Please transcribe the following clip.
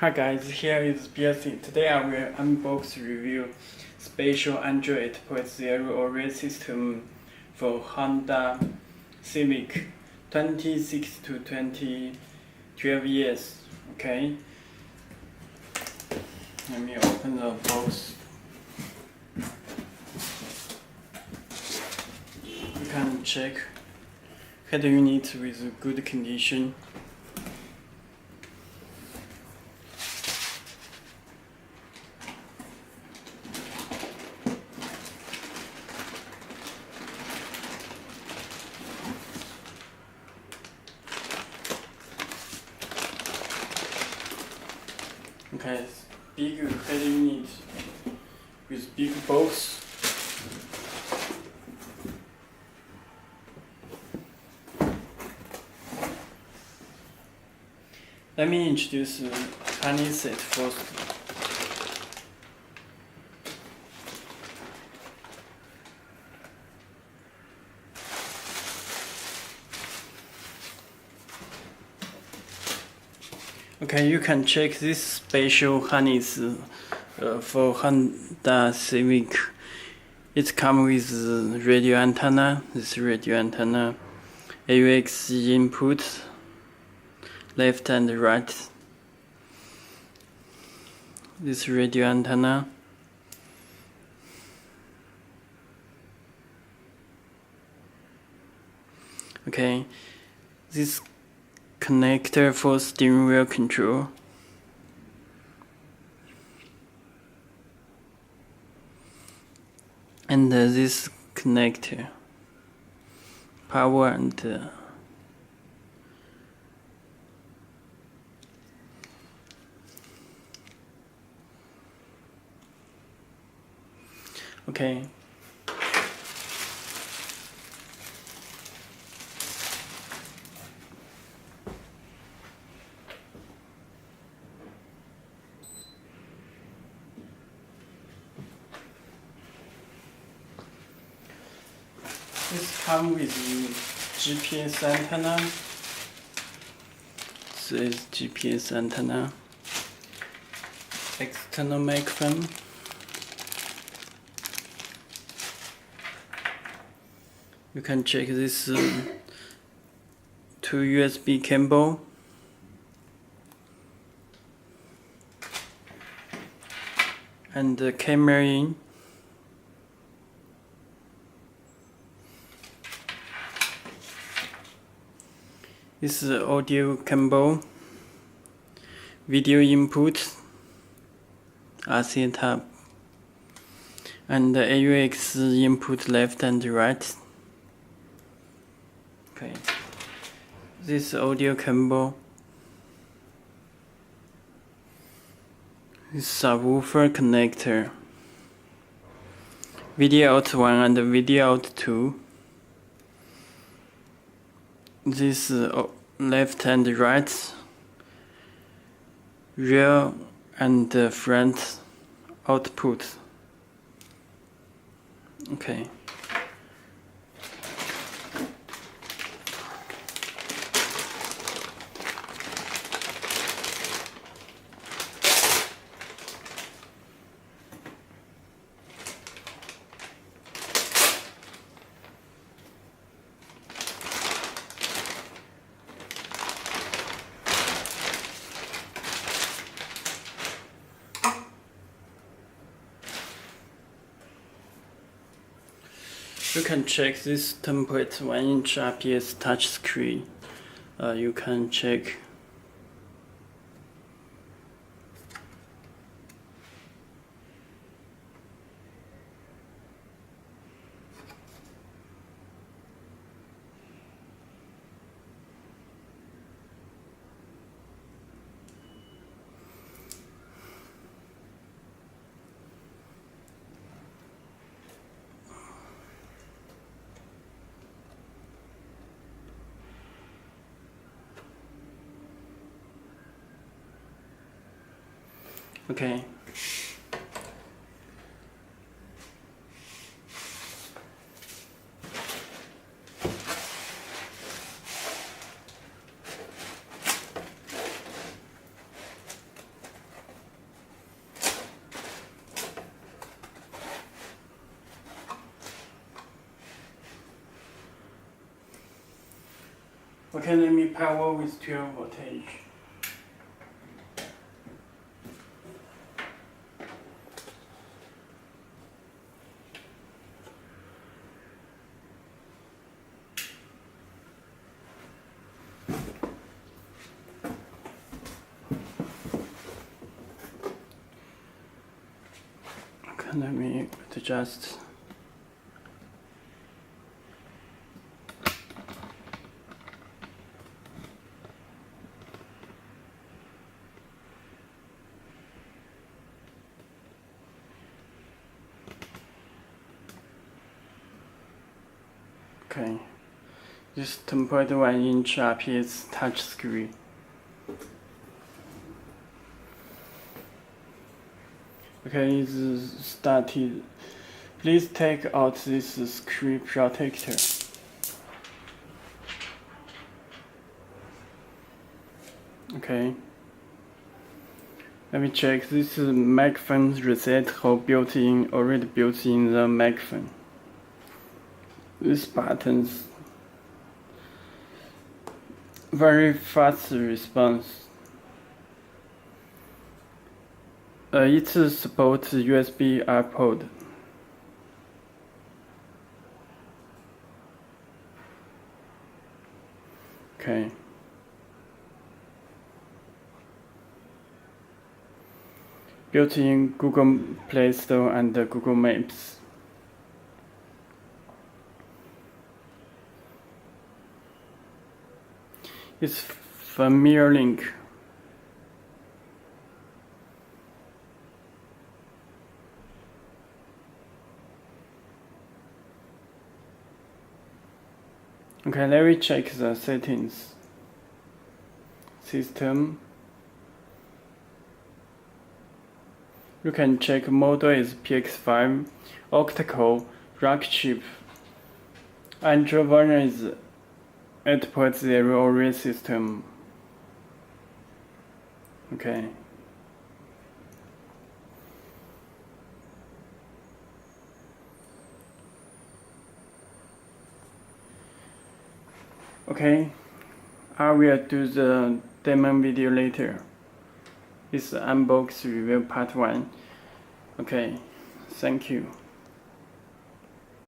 Hi guys, here is Belsee. Today I will unbox review special Android 8.0 operating system for Honda Civic 26 to 12 years. Okay, let me open the box. You can check head unit with good condition. Okay, big head unit with big box. Let me introduce honey set first. Okay, you can check this special harness for Honda Civic. It comes with radio antenna, this radio antenna, AUX input, left and right, this radio antenna, okay, this connector for steering wheel control, and this connector, power and okay. This comes with GPS antenna. This is GPS antenna. External microphone. You can check this two USB cable. And the camera in. This is audio cable, video input, RC tab, and the AUX input left and right. Okay, this audio cable, this subwoofer connector, video out 1 and video out 2. This left and right, rear and front output. Okay. You can check this template 1-inch IPS touchscreen. You can check. Okay. Okay, let me power with 12 voltage. Okay, let me adjust. Okay, this 10.1-inch IPS touchscreen. Okay, it's started. Please take out this screen protector. Okay. Let me check. This is microphone reset hole already built in the microphone. These buttons very fast response. It supports USB output. Okay. Built in Google Play Store and Google Maps. It's familiar link. Okay, let me check the settings. System. You can check model is PX5, octa-core, rack chip. Android version is 8.0 operating system. Okay. Okay, I will do the demo video later. It's unbox review part 1. Okay, thank you.